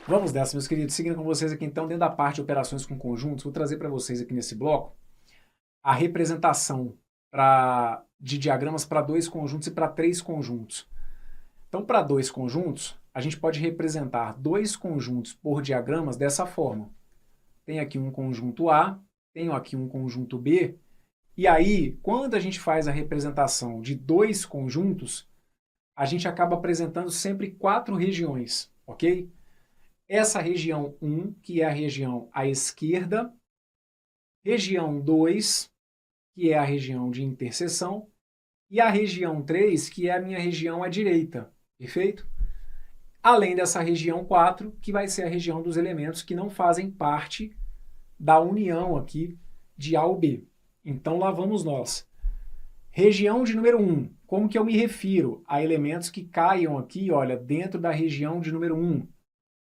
Vamos dessa, meus queridos. Seguindo com vocês aqui, então, dentro da parte de operações com conjuntos, vou trazer para vocês aqui nesse bloco a representação de diagramas para dois conjuntos e para três conjuntos. Então, para dois conjuntos, a gente pode representar dois conjuntos por diagramas dessa forma. Tem aqui um conjunto A, tenho aqui um conjunto B, e aí, quando a gente faz a representação de dois conjuntos, a gente acaba apresentando sempre quatro regiões, ok? Essa região 1, que é a região à esquerda, região 2, que é a região de interseção, e a região 3, que é a minha região à direita, perfeito? Além dessa região 4, que vai ser a região dos elementos que não fazem parte da união aqui de A ou B. Então lá vamos nós. Região de número 1, como que eu me refiro? A elementos que caiam aqui, olha, dentro da região de número 1.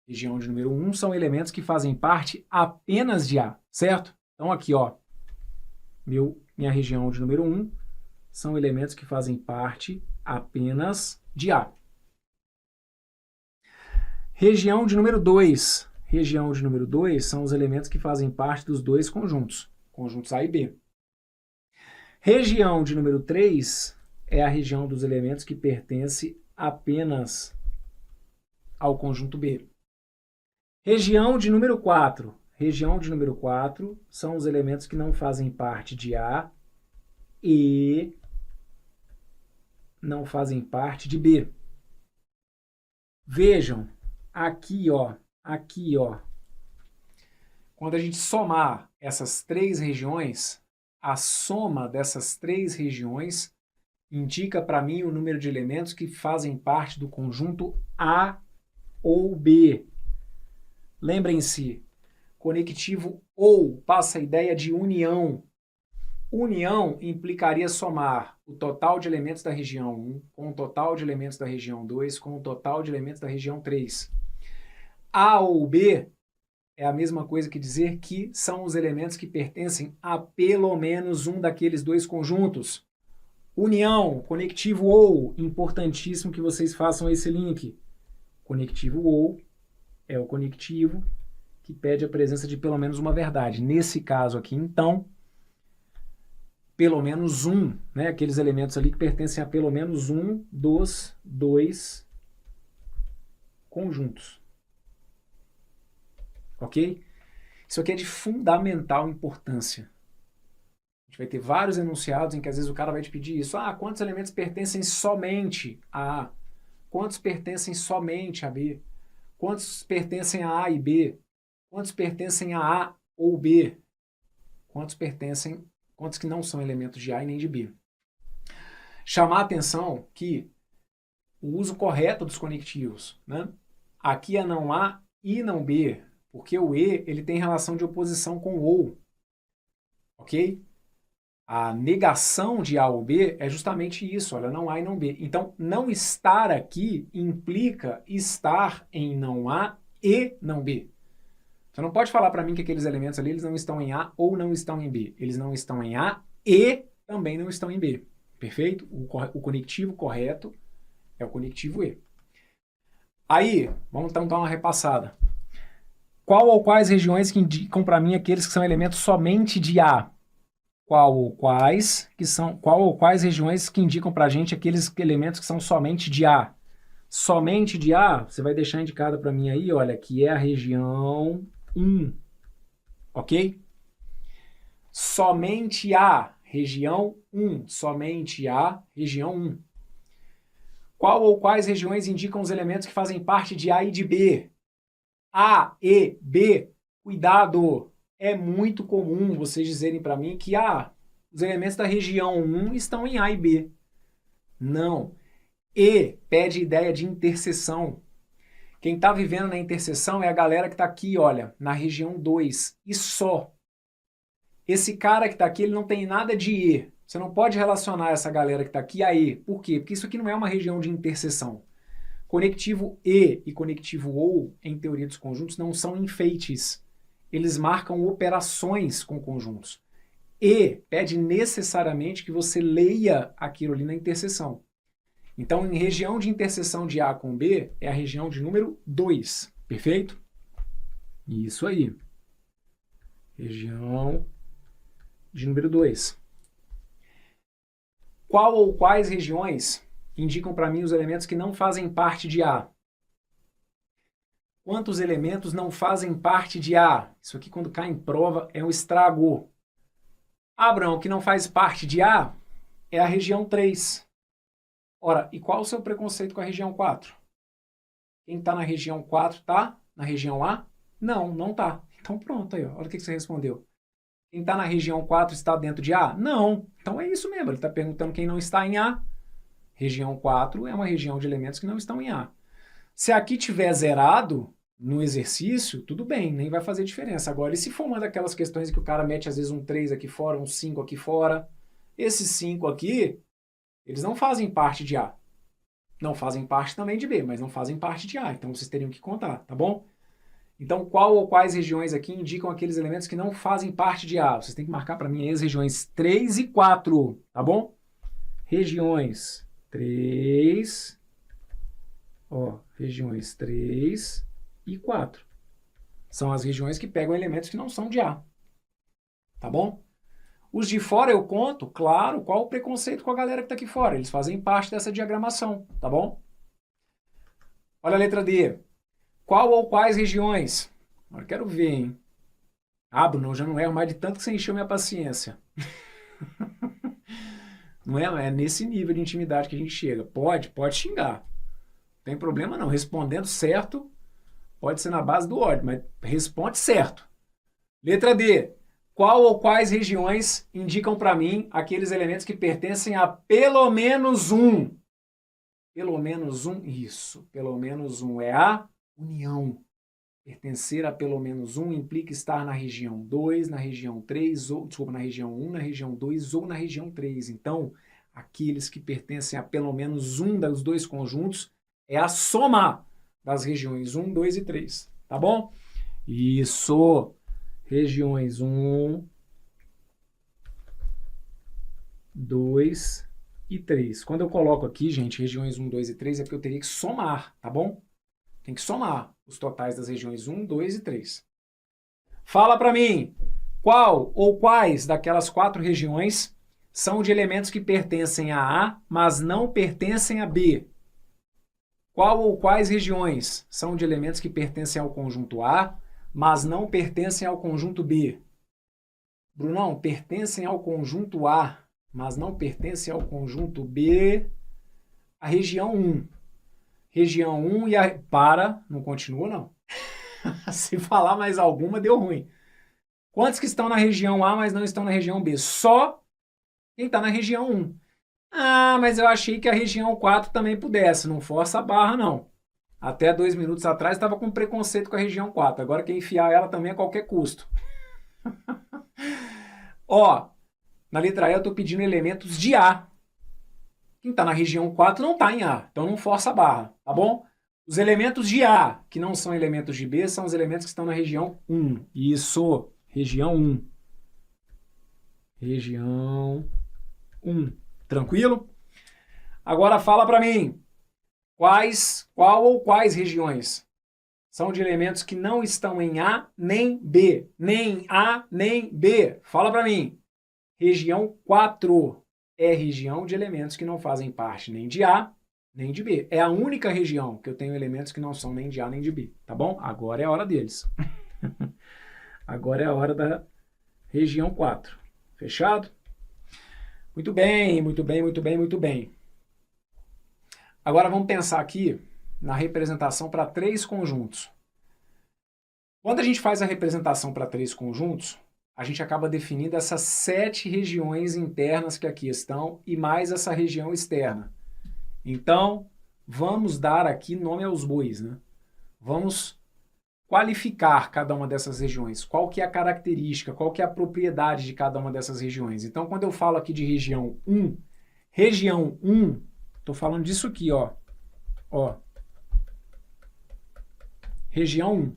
Região de número 1 são elementos que fazem parte apenas de A, certo? Então aqui, ó, minha região de número 1 são elementos que fazem parte apenas de A. Região de número 2. Região de número 2 são os elementos que fazem parte dos dois conjuntos, conjuntos A e B. Região de número 3 é a região dos elementos que pertence apenas ao conjunto B. Região de número 4. Região de número 4 são os elementos que não fazem parte de A e não fazem parte de B. Vejam, aqui, ó, quando a gente somar essas três regiões, a soma dessas três regiões indica para mim o número de elementos que fazem parte do conjunto A ou B. Lembrem-se, conectivo ou passa a ideia de união. União implicaria somar o total de elementos da região 1 com o total de elementos da região 2 com o total de elementos da região 3. A ou B é a mesma coisa que dizer que são os elementos que pertencem a pelo menos um daqueles dois conjuntos. União, conectivo ou, importantíssimo que vocês façam esse link. Conectivo ou é o conectivo que pede a presença de pelo menos uma verdade. Nesse caso aqui, então, pelo menos um, né? Aqueles elementos ali que pertencem a pelo menos um dos dois conjuntos. Ok? Isso aqui é de fundamental importância. A gente vai ter vários enunciados em que às vezes o cara vai te pedir isso. Ah, quantos elementos pertencem somente a A? Quantos pertencem somente a B? Quantos pertencem a A e B? Quantos pertencem a A ou B? Quantos que não são elementos de A e nem de B? Chamar a atenção que o uso correto dos conectivos, né? Aqui é não A e não B, porque o E ele tem relação de oposição com o ou, ok? A negação de A ou B é justamente isso, olha, não A e não B. Então, não estar aqui implica estar em não A e não B. Você não pode falar para mim que aqueles elementos ali eles não estão em A ou não estão em B. Eles não estão em A e também não estão em B. Perfeito? O conectivo correto é o conectivo E. Aí, vamos então dar uma repassada. Qual ou quais regiões que indicam para mim aqueles que são elementos somente de A? Qual ou quais regiões que indicam para a gente aqueles elementos que são somente de A? Somente de A, você vai deixar indicado para mim aí, olha, que é a região 1, ok? Somente A, região 1, somente A, região 1. Qual ou quais regiões indicam os elementos que fazem parte de A e de B? A e B, cuidado! É muito comum vocês dizerem para mim que os elementos da região 1 estão em A e B. Não. E pede ideia de interseção. Quem está vivendo na interseção é a galera que está aqui, olha, na região 2. E só. Esse cara que está aqui, ele não tem nada de E. Você não pode relacionar essa galera que está aqui a E. Por quê? Porque isso aqui não é uma região de interseção. Conectivo e conectivo ou, em teoria dos conjuntos, não são enfeites. Eles marcam operações com conjuntos. E pede necessariamente que você leia aquilo ali na interseção. Então, em região de interseção de A com B, é a região de número 2. Perfeito? Isso aí. Região de número 2. Qual ou quais regiões indicam para mim os elementos que não fazem parte de A? Quantos elementos não fazem parte de A? Isso aqui, quando cai em prova, é um estrago. Abraão, o que não faz parte de A é a região 3. Ora, e qual o seu preconceito com a região 4? Quem está na região 4 está na região A? Não, não está. Então pronto aí, ó. Olha o que você respondeu. Quem está na região 4 está dentro de A? Não. Então é isso mesmo. Ele está perguntando quem não está em A. Região 4 é uma região de elementos que não estão em A. Se aqui tiver zerado no exercício, tudo bem, nem vai fazer diferença. Agora, e se for uma daquelas questões que o cara mete às vezes um 3 aqui fora, um 5 aqui fora? Esses 5 aqui, eles não fazem parte de A. Não fazem parte também de B, mas não fazem parte de A. Então vocês teriam que contar, tá bom? Então, qual ou quais regiões aqui indicam aqueles elementos que não fazem parte de A? Vocês têm que marcar para mim aí as regiões 3 e 4, tá bom? Regiões 3, regiões 3 e 4. São as regiões que pegam elementos que não são de A, tá bom? Os de fora eu conto, claro, qual o preconceito com a galera que está aqui fora? Eles fazem parte dessa diagramação, tá bom? Olha a letra D. Qual ou quais regiões? Agora quero ver, hein? Bruno, eu já não erro mais de tanto que você encheu minha paciência. Não é nesse nível de intimidade que a gente chega. Pode xingar. Não tem problema não. Respondendo certo, pode ser na base do ódio, mas responde certo. Letra D. Qual ou quais regiões indicam para mim aqueles elementos que pertencem a pelo menos um? Pelo menos um, isso. Pelo menos um é a união. Pertencer a pelo menos um implica estar na região 2, na região 3, na região 1, na região 2 ou na região 3. Então, aqueles que pertencem a pelo menos um dos dois conjuntos é a soma das regiões 1, 2 e 3. Tá bom? Isso. Regiões 1, 2 e 3. Quando eu coloco aqui, gente, regiões 1, 2 e 3, é porque eu teria que somar, tá bom? Tem que somar os totais das regiões 1, 2 e 3. Fala para mim, qual ou quais daquelas 4 regiões são de elementos que pertencem a A, mas não pertencem a B? Qual ou quais regiões são de elementos que pertencem ao conjunto A, mas não pertencem ao conjunto B? Brunão, pertencem ao conjunto A, mas não pertencem ao conjunto B. A região 1. Região 1 e a... não continua não. Se falar mais alguma, deu ruim. Quantos que estão na região A, mas não estão na região B? Só quem está na região 1. Mas eu achei que a região 4 também pudesse. Não força a barra, não. Até 2 minutos atrás estava com preconceito com a região 4. Agora quer enfiar ela também a qualquer custo. Na letra E eu estou pedindo elementos de A. Quem está na região 4 não está em A. Então não força a barra, tá bom? Os elementos de A, que não são elementos de B, são os elementos que estão na região 1. Isso, região 1. Região 1. Tranquilo? Agora fala para mim. Qual ou quais regiões são de elementos que não estão em A nem B? Nem A nem B. Fala para mim. Região 4 é região de elementos que não fazem parte nem de A nem de B. É a única região que eu tenho elementos que não são nem de A nem de B. Tá bom? Agora é a hora deles. Agora é a hora da região 4. Fechado? Muito bem, muito bem, muito bem, muito bem. Agora vamos pensar aqui na representação para 3 conjuntos. Quando a gente faz a representação para 3 conjuntos, a gente acaba definindo essas 7 regiões internas que aqui estão e mais essa região externa. Então, vamos dar aqui nome aos bois, né? Vamos qualificar cada uma dessas regiões. Qual que é a característica, qual que é a propriedade de cada uma dessas regiões. Então, quando eu falo aqui de região 1, estou falando disso aqui, ó. Região 1.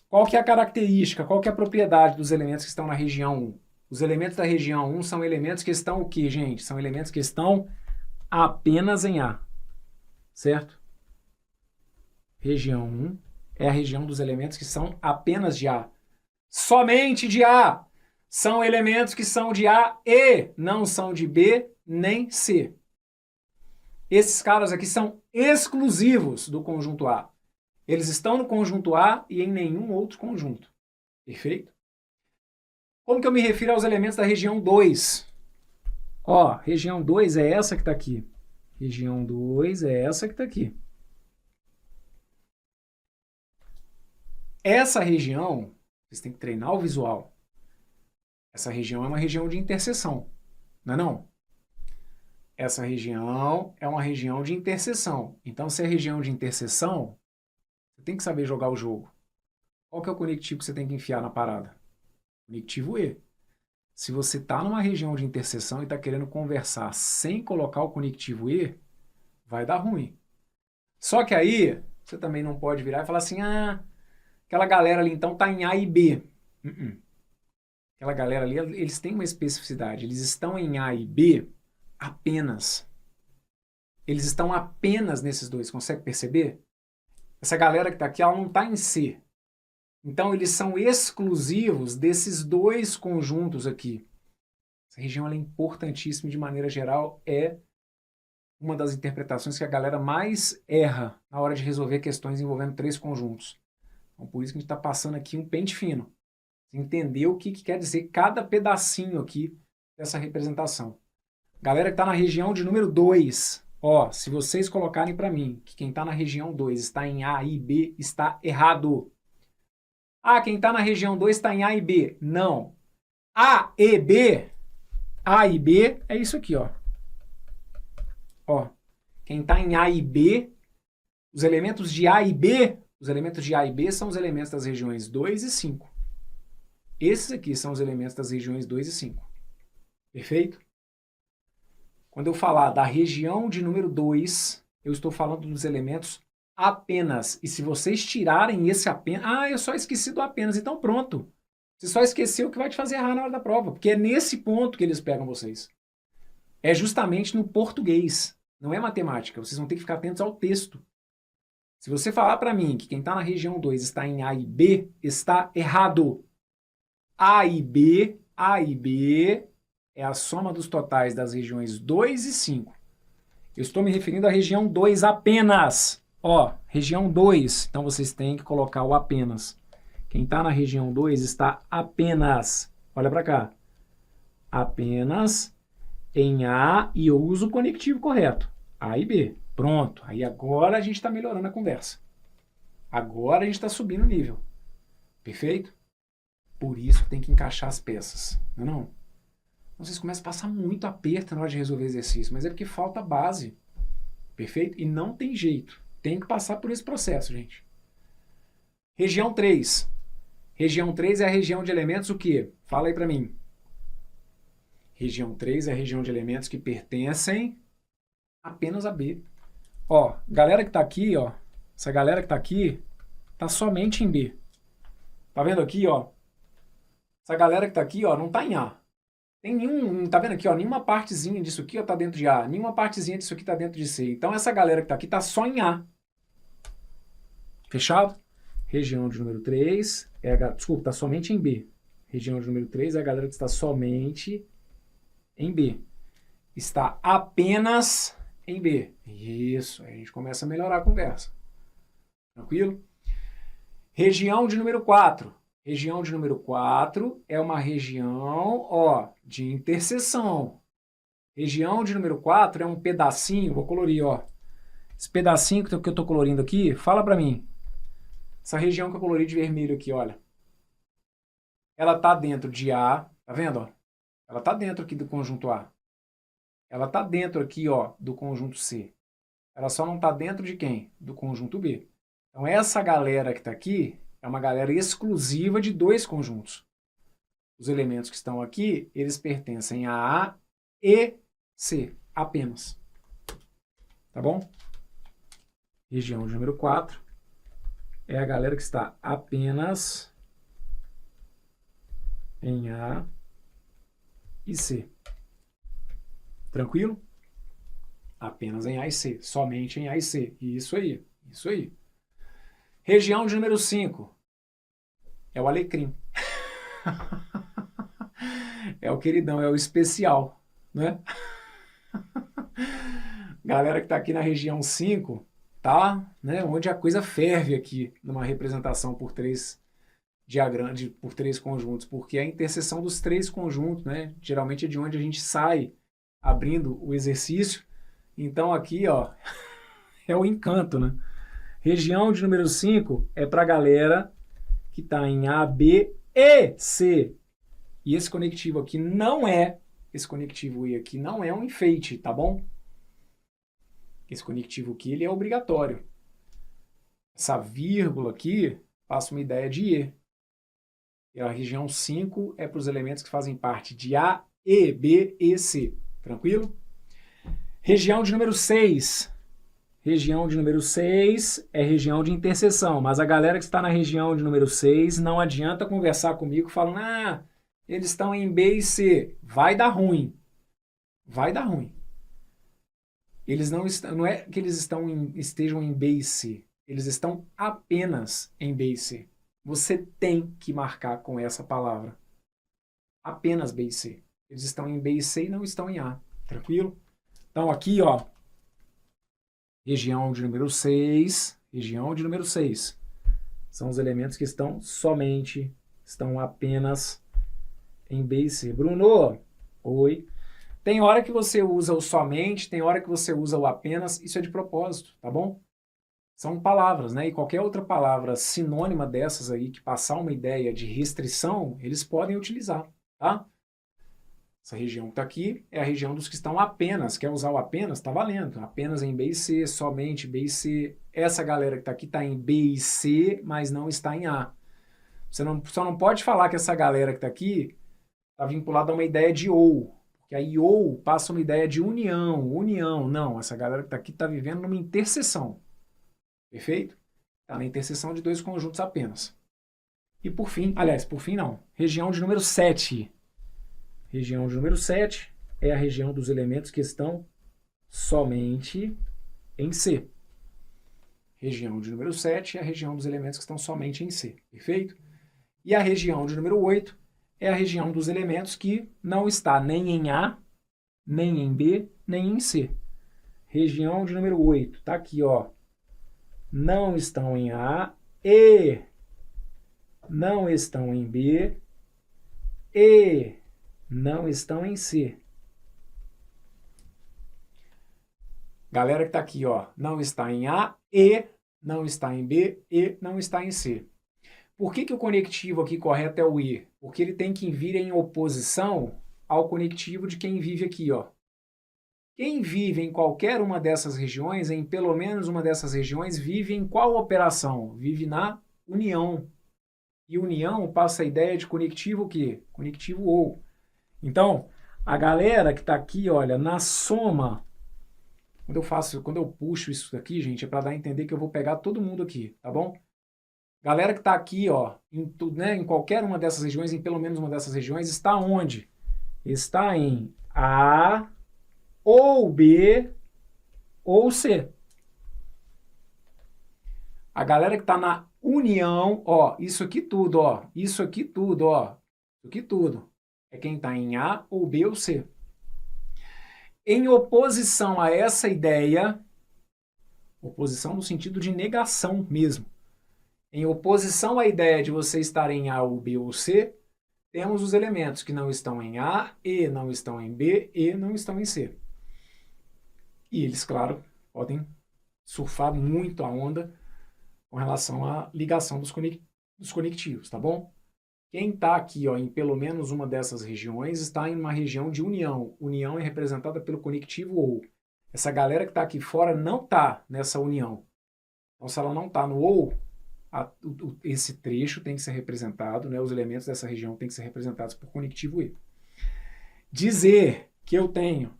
Qual que é a característica, qual que é a propriedade dos elementos que estão na região 1? Os elementos da região 1 são elementos que estão o quê, gente? São elementos que estão apenas em A, certo? Região 1 é a região dos elementos que são apenas de A. Somente de A. São elementos que são de A e não são de B nem C. Esses caras aqui são exclusivos do conjunto A. Eles estão no conjunto A e em nenhum outro conjunto. Perfeito? Como que eu me refiro aos elementos da região 2? Ó, região 2 é essa que está aqui. Região 2 é essa que está aqui. Essa região, vocês têm que treinar o visual. Essa região é uma região de interseção, não é não? Essa região é uma região de interseção. Então, se é região de interseção, você tem que saber jogar o jogo. Qual que é o conectivo que você tem que enfiar na parada? Conectivo E. Se você está numa região de interseção e está querendo conversar sem colocar o conectivo E, vai dar ruim. Só que aí, você também não pode virar e falar assim, ah, aquela galera ali então está em A e B. Aquela galera ali, eles têm uma especificidade. Eles estão em A e B apenas. Eles estão apenas nesses dois. Consegue perceber? Essa galera que está aqui, ela não está em C. Então, eles são exclusivos desses dois conjuntos aqui. Essa região ela é importantíssima de maneira geral. É uma das interpretações que a galera mais erra na hora de resolver questões envolvendo três conjuntos. Então, por isso que a gente está passando aqui um pente fino. Entender o que quer dizer cada pedacinho aqui dessa representação. Galera que está na região de número 2, ó, se vocês colocarem para mim que quem está na região 2 está em A e B, está errado. Ah, quem está na região 2 está em A e B. Não. A e B é isso aqui, ó. Ó, quem está em A e B, os elementos de A e B, os elementos de A e B são os elementos das regiões 2 e 5. Esses aqui são os elementos das regiões 2 e 5. Perfeito? Quando eu falar da região de número 2, eu estou falando dos elementos apenas. E se vocês tirarem esse apenas... Ah, eu só esqueci do apenas. Então pronto. Você só esqueceu o que vai te fazer errar na hora da prova. Porque é nesse ponto que eles pegam vocês. É justamente no português. Não é matemática. Vocês vão ter que ficar atentos ao texto. Se você falar para mim que quem está na região 2 está em A e B, está errado. A e B é a soma dos totais das regiões 2 e 5. Eu estou me referindo à região 2 apenas. Ó, região 2. Então vocês têm que colocar o apenas. Quem está na região 2 está apenas. Olha para cá. Apenas em A e eu uso o conectivo correto. A e B. Pronto. Aí agora a gente está melhorando a conversa. Agora a gente está subindo o nível. Perfeito? Por isso tem que encaixar as peças. Não é não? Vocês começam a passar muito aperto na hora de resolver exercício, mas é porque falta base. Perfeito? E não tem jeito. Tem que passar por esse processo, gente. Região 3. Região 3 é a região de elementos o quê? Fala aí pra mim. Região 3 é a região de elementos que pertencem apenas a B. Ó, galera que tá aqui, ó. Essa galera que tá aqui tá somente em B. Tá vendo aqui, ó? Essa galera que tá aqui, ó, não tá em A. Tem nenhum, tá vendo aqui, ó, nenhuma partezinha disso aqui, ó, tá dentro de A, nenhuma partezinha disso aqui tá dentro de C. Então essa galera que tá aqui tá só em A. Fechado? Região de número 3 é a, desculpa, tá somente em B. Região de número 3 é a galera que está somente em B. Está apenas em B. Isso, aí a gente começa a melhorar a conversa. Tranquilo? Região de número 4. Região de número 4 é uma região, ó, de interseção. Região de número 4 é um pedacinho, vou colorir, ó. Esse pedacinho que eu estou colorindo aqui, fala para mim. Essa região que eu colori de vermelho aqui, olha. Ela está dentro de A, tá vendo, ó? Ela está dentro aqui do conjunto A. Ela está dentro aqui, ó, do conjunto C. Ela só não está dentro de quem? Do conjunto B. Então essa galera que está aqui é uma galera exclusiva de dois conjuntos. Os elementos que estão aqui, eles pertencem a A e C, apenas. Tá bom? Região de número 4 é a galera que está apenas em A e C. Tranquilo? Apenas em A e C, somente em A e C. Isso aí, isso aí. Região de número 5 é o alecrim. É o queridão, é o especial, né? Galera que tá aqui na região 5, tá? Né? Onde a coisa ferve aqui numa representação por três diagramas, por três conjuntos, porque a interseção dos três conjuntos, né? Geralmente é de onde a gente sai abrindo o exercício. Então aqui, ó, é o encanto, né? Região de número 5 é para a galera que está em A, B e C. E esse conectivo aqui não é, esse conectivo I aqui não é um enfeite, tá bom? Esse conectivo aqui, ele é obrigatório. Essa vírgula aqui passa uma ideia de E. E a região 5 é para os elementos que fazem parte de A, E, B e C. Tranquilo? Região de número 6. Região de número 6 é região de interseção, mas a galera que está na região de número 6 não adianta conversar comigo falando, ah, eles estão em B e C. Vai dar ruim. Vai dar ruim. Eles não estão, não é que eles estejam em B e C. Eles estão apenas em B e C. Você tem que marcar com essa palavra. Apenas B e C. Eles estão em B e C e não estão em A. Tranquilo? Então aqui, ó, região de número 6, região de número 6. São os elementos que estão apenas em B e C. Bruno, oi. Tem hora que você usa o somente, tem hora que você usa o apenas, isso é de propósito, tá bom? São palavras, né? E qualquer outra palavra sinônima dessas aí que passar uma ideia de restrição, eles podem utilizar, tá? Essa região que está aqui é a região dos que estão apenas. Quer usar o apenas? Está valendo. Apenas em B e C, somente B e C. Essa galera que está aqui está em B e C, mas não está em A. Você só não pode falar que essa galera que está aqui está vinculada a uma ideia de ou. Porque aí ou passa uma ideia de união. Não, essa galera que está aqui está vivendo numa interseção. Perfeito? Está na interseção de dois conjuntos apenas. E por fim, aliás, por fim não. Região de número 7. Região de número 7 é a região dos elementos que estão somente em C. Região de número 7 é a região dos elementos que estão somente em C. Perfeito? E a região de número 8 é a região dos elementos que não está nem em A, nem em B, nem em C. Região de número 8. Está aqui, ó. Não estão em A e não estão em B e não estão em C. Galera que está aqui, ó, não está em A e não está em B e não está em C. Por que o conectivo aqui correto é o E? Porque ele tem que vir em oposição ao conectivo de quem vive aqui, ó. Quem vive em qualquer uma dessas regiões, em pelo menos uma dessas regiões, vive em qual operação? Vive na união. E união passa a ideia de conectivo o quê? Conectivo ou. Então, a galera que está aqui, olha, na soma, quando eu puxo isso aqui, gente, é para dar a entender que eu vou pegar todo mundo aqui, tá bom? Galera que está aqui, ó, em qualquer uma dessas regiões, em pelo menos uma dessas regiões, está onde? Está em A, ou B, ou C. A galera que está na união, ó, isso aqui tudo, ó, isso aqui tudo, ó, isso aqui tudo. É quem está em A, ou B, ou C. Em oposição a essa ideia, oposição no sentido de negação mesmo, em oposição à ideia de você estar em A, ou B, ou C, temos os elementos que não estão em A, e não estão em B, e não estão em C. E eles, claro, podem surfar muito a onda com relação à ligação dos conectivos, tá bom? Quem está aqui, ó, em pelo menos uma dessas regiões está em uma região de união. União é representada pelo conectivo ou. Essa galera que está aqui fora não está nessa união. Então, se ela não está no ou, esse trecho tem que ser representado, né? Os elementos dessa região têm que ser representados por conectivo e. Dizer que eu tenho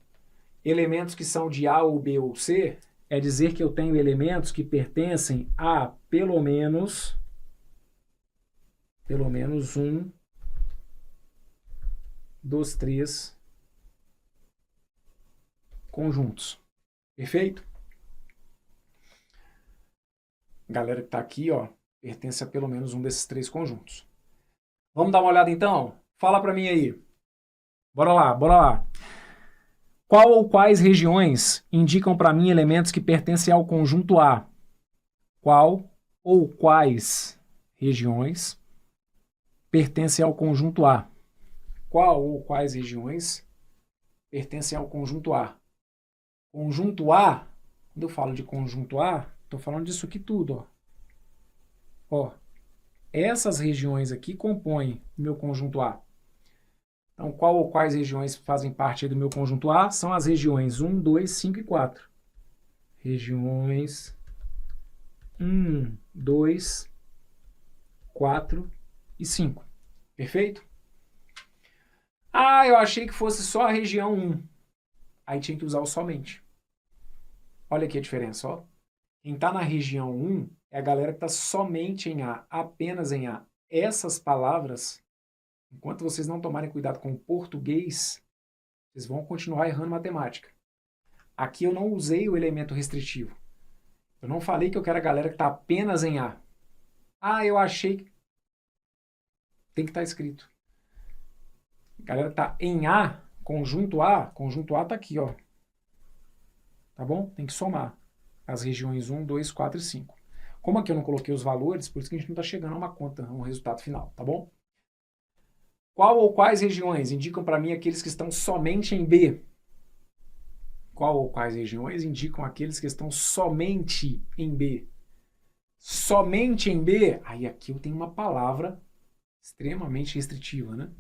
elementos que são de A ou B ou C é dizer que eu tenho elementos que pertencem a pelo menos um dos três conjuntos. Perfeito? A galera que está aqui, ó, pertence a pelo menos um desses 3 conjuntos. Vamos dar uma olhada então? Fala para mim aí. Bora lá, bora lá. Qual ou quais regiões indicam para mim elementos que pertencem ao conjunto A? Qual ou quais regiões pertencem ao conjunto A? Qual ou quais regiões pertencem ao conjunto A? Conjunto A, quando eu falo de conjunto A, estou falando disso aqui tudo, ó. Essas regiões aqui compõem o meu conjunto A. Então, qual ou quais regiões fazem parte do meu conjunto A? São as regiões 1, 2, 5 e 4. Regiões 1, 2, 4 e 5. Perfeito? Ah, eu achei que fosse só a região 1. Aí tinha que usar o somente. Olha aqui a diferença, ó. Quem está na região 1 é a galera que está somente em A, apenas em A. Essas palavras, enquanto vocês não tomarem cuidado com o português, vocês vão continuar errando matemática. Aqui eu não usei o elemento restritivo. Eu não falei que eu quero a galera que está apenas em A. Ah, eu achei que... Tem que estar escrito. A galera que está em A, conjunto A está aqui, ó. Tá bom? Tem que somar as regiões 1, 2, 4 e 5. Como aqui eu não coloquei os valores, por isso que a gente não está chegando a uma conta, a um resultado final, tá bom? Qual ou quais regiões indicam para mim aqueles que estão somente em B? Qual ou quais regiões indicam aqueles que estão somente em B? Somente em B? Aí aqui eu tenho uma palavra extremamente restritiva, né?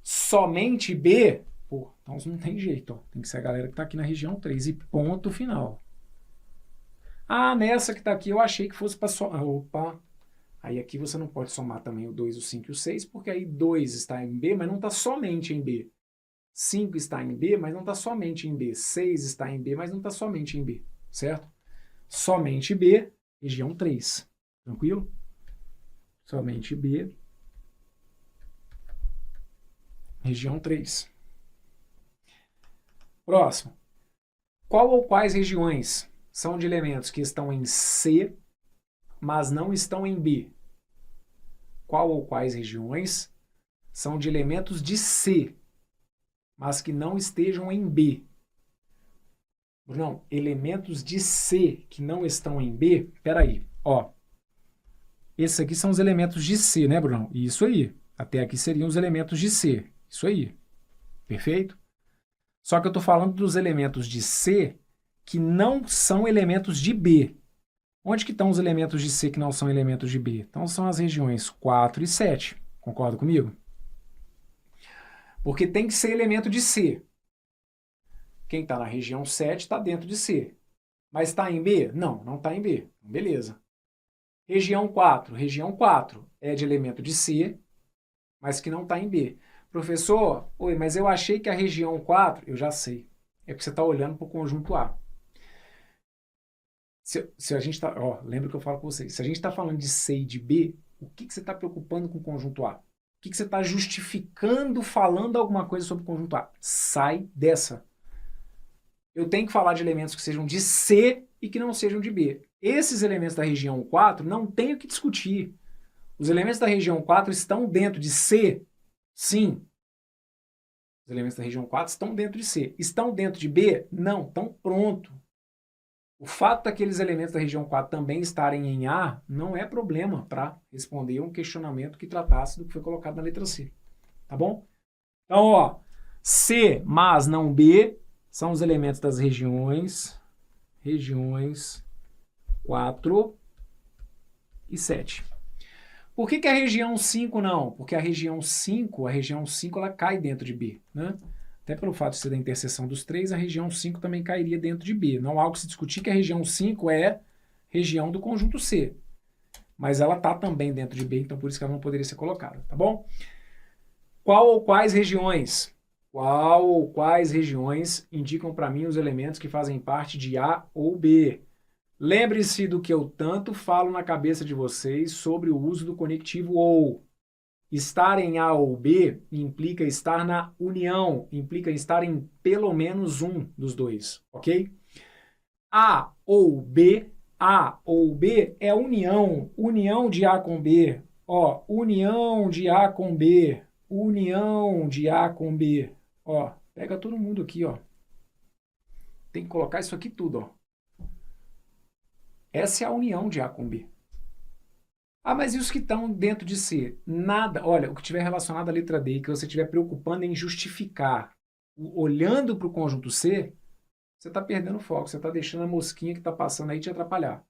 Somente B? Pô, então não tem jeito, ó. Tem que ser a galera que está aqui na região 3 e ponto final. Ah, nessa que está aqui eu achei que fosse para somar. Opa! Aí aqui você não pode somar também o 2, o 5 e o 6, porque aí 2 está em B, mas não está somente em B. 5 está em B, mas não está somente em B. 6 está em B, mas não está somente em B. Certo? Somente B, região 3. Tranquilo? Somente B, região 3. Próximo. Qual ou quais regiões são de elementos que estão em C, mas não estão em B? Qual ou quais regiões são de elementos de C, mas que não estejam em B? Brunão, elementos de C que não estão em B, peraí, ó. Esses aqui são os elementos de C, né, Brunão? Isso aí. Até aqui seriam os elementos de C. Isso aí. Perfeito? Só que eu estou falando dos elementos de C que não são elementos de B. Onde que estão os elementos de C que não são elementos de B? Então são as regiões 4 e 7. Concorda comigo? Porque tem que ser elemento de C. Quem está na região 7 está dentro de C. Mas está em B? Não, não está em B. Beleza. Região 4. Região 4 é de elemento de C, mas que não está em B. Professor, oi, mas eu achei que a região 4... Eu já sei. É porque você está olhando para o conjunto A. Se a gente está... lembra que eu falo com vocês. Se a gente está falando de C e de B, o que você está preocupando com o conjunto A? O que você está justificando falando alguma coisa sobre o conjunto A? Sai dessa. Eu tenho que falar de elementos que sejam de C e que não sejam de B. Esses elementos da região 4 não tem o que discutir. Os elementos da região 4 estão dentro de C? Sim. Os elementos da região 4 estão dentro de C. Estão dentro de B? Não. Então pronto. O fato daqueles elementos da região 4 também estarem em A não é problema para responder um questionamento que tratasse do que foi colocado na letra C. Tá bom? Então, ó, C, mas não B, são os elementos das regiões 4 e 7. Por que a região 5 não? Porque a região 5 ela cai dentro de B, né? Até pelo fato de ser da interseção dos 3, a região 5 também cairia dentro de B. Não há algo que se discutir que a região 5 é região do conjunto C. Mas ela está também dentro de B, então por isso que ela não poderia ser colocada, tá bom? Qual ou quais regiões? Qual ou quais regiões indicam para mim os elementos que fazem parte de A ou B? Lembre-se do que eu tanto falo na cabeça de vocês sobre o uso do conectivo ou. Estar em A ou B implica estar na união, implica estar em pelo menos um dos dois, ok? A ou B A ou B é união. União de A com B. Ó, união de A com B. União de A com B. Ó, pega todo mundo aqui, ó. Tem que colocar isso aqui tudo, ó. Essa é a união de A com B. Ah, mas e os que estão dentro de C? Nada. Olha, o que tiver relacionado à letra D e que você estiver preocupando em justificar, olhando para o conjunto C, você está perdendo o foco, você está deixando a mosquinha que está passando aí te atrapalhar.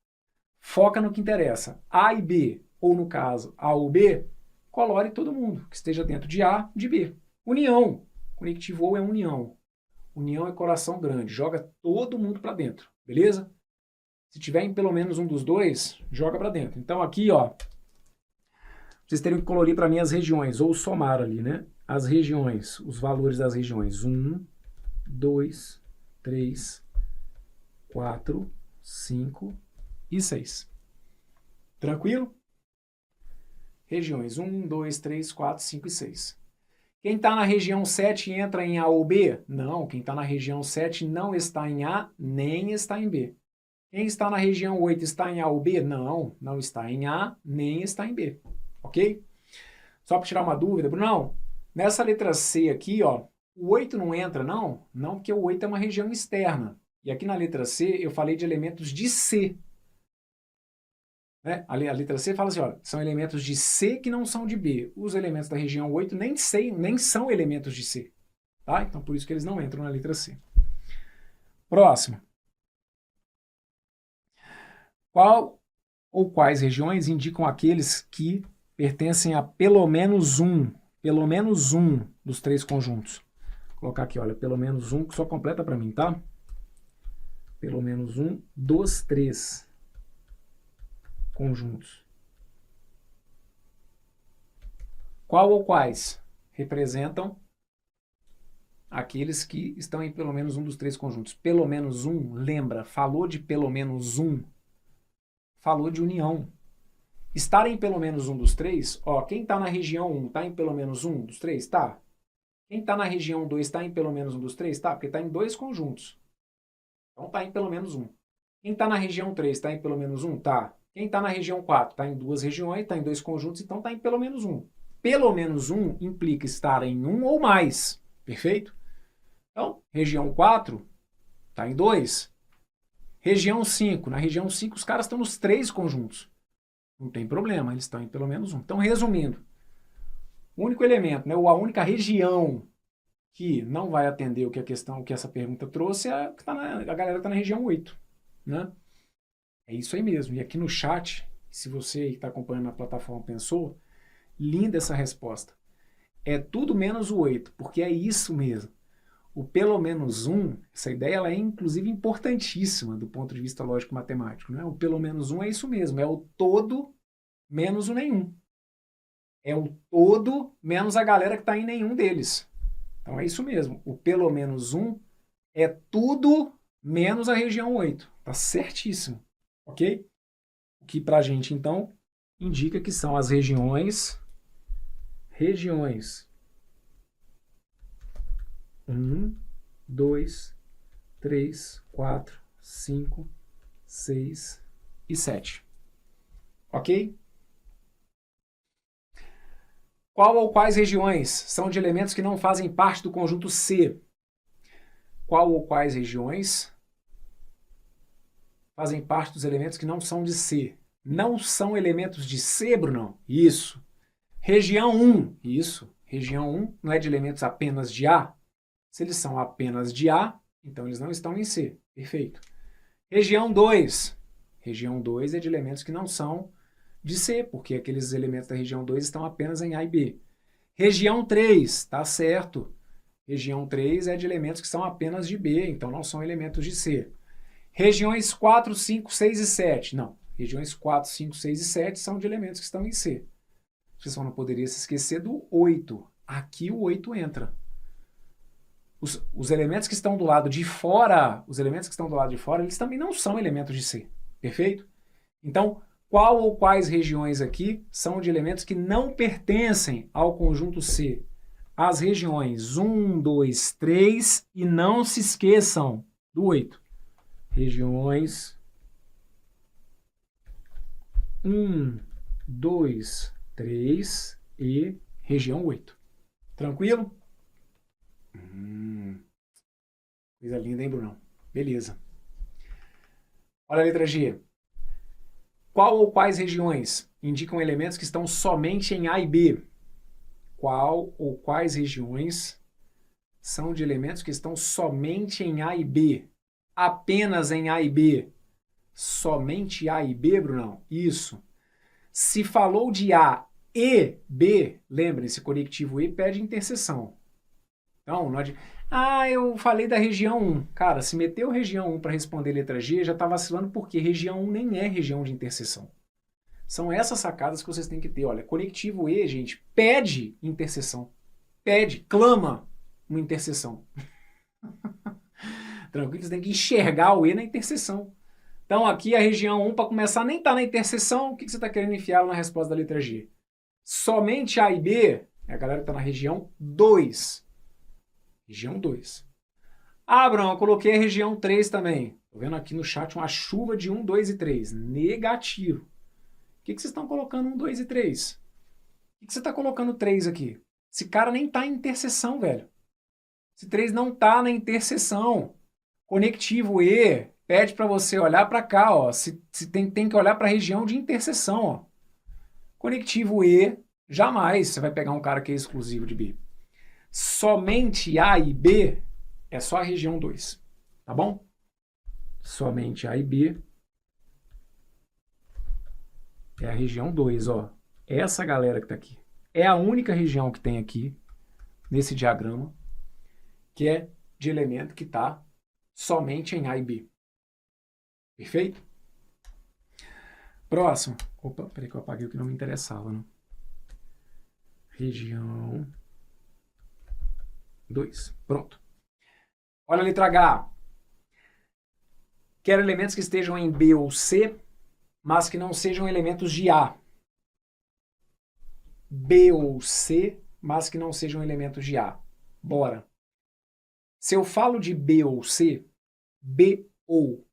Foca no que interessa. A e B, ou no caso, A ou B, colore todo mundo que esteja dentro de A, de B. União. Conectivo ou é união. União é coração grande. Joga todo mundo para dentro, beleza? Se tiver em pelo menos um dos dois, joga para dentro. Então aqui, ó, vocês teriam que colorir para mim as regiões, ou somar ali, né? As regiões, os valores das regiões. 1, 2, 3, 4, 5 e 6. Tranquilo? Regiões 1, 2, 3, 4, 5 e 6. Quem está na região 7 entra em A ou B? Não, quem está na região 7 não está em A, nem está em B. Quem está na região 8 está em A ou B? Não, não está em A, nem está em B. Ok? Só para tirar uma dúvida, Brunão, nessa letra C aqui, ó, o 8 não entra, não? Não, porque o 8 é uma região externa. E aqui na letra C eu falei de elementos de C. Né? A letra C fala assim, ó, são elementos de C que não são de B. Os elementos da região 8 nem são elementos de C. Tá? Então por isso que eles não entram na letra C. Próximo. Qual ou quais regiões indicam aqueles que pertencem a pelo menos um dos três conjuntos? Vou colocar aqui, olha, pelo menos um, que só completa para mim, tá? Pelo menos um dos três conjuntos. Qual ou quais representam aqueles que estão em pelo menos um dos três conjuntos? Pelo menos um, lembra, falou de pelo menos um, falou de união. Estar em pelo menos um dos três, ó, quem está na região 1 está em pelo menos um dos três? Tá. Quem está na região 2 está em pelo menos um dos três? Tá, porque está em dois conjuntos. Então está em pelo menos um. Quem está na região 3 está em pelo menos um? Tá. Quem está na região 4 está em duas regiões, está em dois conjuntos, então está em pelo menos um. Pelo menos um implica estar em um ou mais. Perfeito? Então, região 4 está em 2. Região 5. Na região 5 os caras estão nos três conjuntos. Não tem problema, eles estão em pelo menos um. Então, resumindo, o único elemento, né, ou a única região que não vai atender o que a questão, o que essa pergunta trouxe, é a galera que está na região 8. Né? É isso aí mesmo. E aqui no chat, se você está acompanhando na plataforma pensou, linda essa resposta. É tudo menos o 8, porque é isso mesmo. O pelo menos um, essa ideia ela é inclusive importantíssima do ponto de vista lógico-matemático. Né? O pelo menos um é isso mesmo, é o todo menos o nenhum. É o todo menos a galera que está em nenhum deles. Então é isso mesmo. O pelo menos um é tudo menos a região 8. Tá certíssimo. Ok? O que pra gente, então, indica que são as regiões 1, 2, 3, 4, 5, 6 e 7. Ok? Qual ou quais regiões são de elementos que não fazem parte do conjunto C? Qual ou quais regiões fazem parte dos elementos que não são de C? Não são elementos de C, Brunão? Isso. Região 1. Isso. Região 1 não é de elementos apenas de A? Se eles são apenas de A, então eles não estão em C. Perfeito. Região 2. Região 2 é de elementos que não são de C, porque aqueles elementos da região 2 estão apenas em A e B. Região 3, tá certo. Região 3 é de elementos que são apenas de B, então não são elementos de C. Regiões 4, 5, 6 e 7. Não. Regiões 4, 5, 6 e 7 são de elementos que estão em C. Você só não poderia se esquecer do 8. Aqui o 8 entra. Os elementos que estão do lado de fora, eles também não são elementos de C. Perfeito? Então, qual ou quais regiões aqui são de elementos que não pertencem ao conjunto C? As regiões 1, 2, 3 e não se esqueçam do 8. Regiões 1, 2, 3 e região 8. Tranquilo? Coisa linda, hein, Brunão? Beleza. Olha a letra G. Qual ou quais regiões indicam elementos que estão somente em A e B? Qual ou quais regiões são de elementos que estão somente em A e B? Apenas em A e B? Somente A e B, Brunão? Isso. Se falou de A e B, lembrem-se, conectivo E pede interseção. Então, não adianta. Eu falei da região 1. Cara, se meteu região 1 para responder letra G, já está vacilando porque região 1 nem é região de interseção. São essas sacadas que vocês têm que ter. Olha, conectivo E, gente, pede interseção. Pede, clama uma interseção. Tranquilo? Você tem que enxergar o E na interseção. Então, aqui a região 1, para começar, nem está na interseção. O que você está querendo enfiar na resposta da letra G? Somente A e B, é a galera que está na região 2. Região 2. Bruno, eu coloquei a região 3 também. Estou vendo aqui no chat uma chuva de 1, 2 e 3. Negativo. O que vocês estão colocando 1, 2 e 3? O que você está colocando 3 aqui? Esse cara nem está em interseção, velho. Esse 3 não está na interseção. Conectivo E pede para você olhar para cá, ó. Se tem que olhar para a região de interseção, ó. Conectivo E, jamais você vai pegar um cara que é exclusivo de B. Somente A e B é só a região 2, tá bom? Somente A e B é a região 2, ó. Essa galera que tá aqui. É a única região que tem aqui, nesse diagrama, que é de elemento que tá somente em A e B. Perfeito? Próximo. Opa, peraí que eu apaguei o que não me interessava, né? Região 2. Pronto. Olha a letra H. Quero elementos que estejam em B ou C, mas que não sejam elementos de A. B ou C, mas que não sejam elementos de A. Bora. Se eu falo de B ou C, B ou.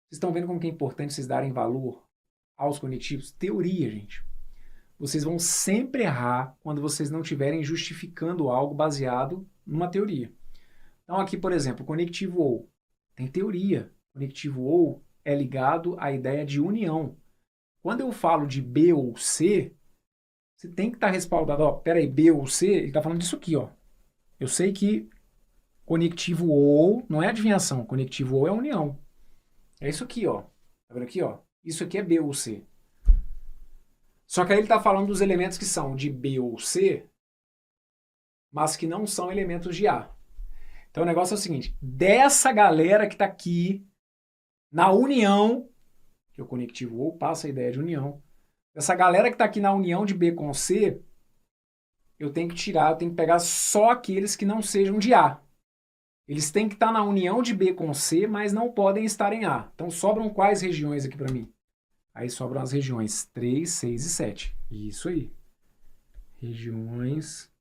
Vocês estão vendo como que é importante vocês darem valor aos conectivos? Teoria, gente. Vocês vão sempre errar quando vocês não estiverem justificando algo baseado numa teoria. Então aqui, por exemplo, conectivo OU. Tem teoria. Conectivo OU é ligado à ideia de união. Quando eu falo de B ou C, você tem que estar respaldado. Ó, peraí, B ou C, ele está falando disso aqui, ó. Eu sei que conectivo OU não é adivinhação. Conectivo OU é união. É isso aqui, ó. Tá vendo aqui, ó? Isso aqui é B ou C. Só que aí ele está falando dos elementos que são de B ou C, mas que não são elementos de A. Então o negócio é o seguinte, dessa galera que está aqui na união, que o conectivo OU passa a ideia de união, dessa galera que está aqui na união de B com C, eu tenho que pegar só aqueles que não sejam de A. Eles têm que estar na união de B com C, mas não podem estar em A. Então sobram quais regiões aqui para mim? Aí sobram as regiões 3, 6 e 7. Isso aí. Regiões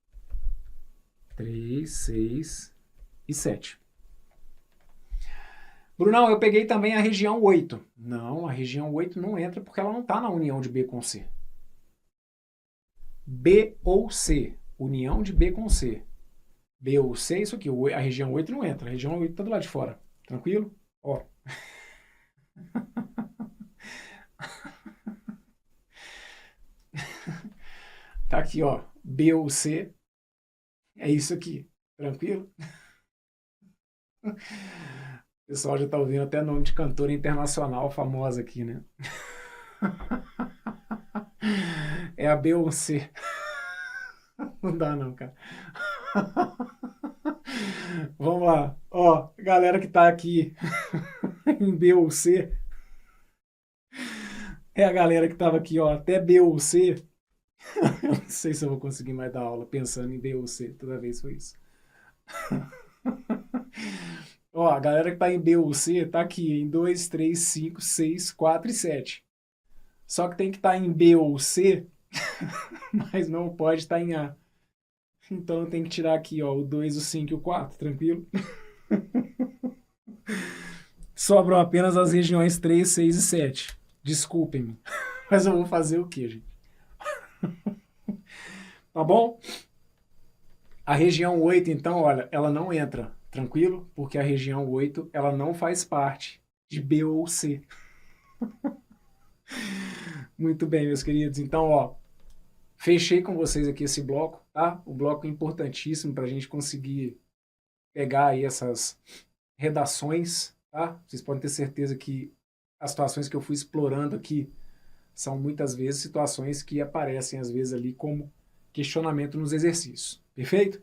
3, 6 e 7. Brunão, eu peguei também a região 8. Não, a região 8 não entra porque ela não está na união de B com C. B ou C. União de B com C. B ou C, isso aqui. A região 8 não entra. A região 8 está do lado de fora. Tranquilo? Ó. Tá aqui, ó. B ou C. É isso aqui. Tranquilo? O pessoal já tá ouvindo até nome de cantora internacional famosa aqui, né? É a B ou C. Não dá não, cara. Vamos lá. Ó, galera que tá aqui em B ou C. É a galera que tava aqui, ó, até B ou C. Eu não sei se eu vou conseguir mais dar aula pensando em B ou C. Toda vez foi isso. Ó, a galera que tá em B ou C tá aqui em 2, 3, 5, 6, 4 e 7. Só que tem que estar em B ou C, mas não pode estar em A. Então eu tenho que tirar aqui, ó, o 2, o 5 e o 4, tranquilo? Sobram apenas as regiões 3, 6 e 7. Desculpem-me. Mas eu vou fazer o quê, gente? Tá bom? A região 8, então, olha, ela não entra, tranquilo? Porque a região 8, ela não faz parte de B ou C. Muito bem, meus queridos. Então, ó, fechei com vocês aqui esse bloco, tá? O bloco é importantíssimo para a gente conseguir pegar aí essas redações, tá? Vocês podem ter certeza que as situações que eu fui explorando aqui são muitas vezes situações que aparecem às vezes ali como questionamento nos exercícios. Perfeito?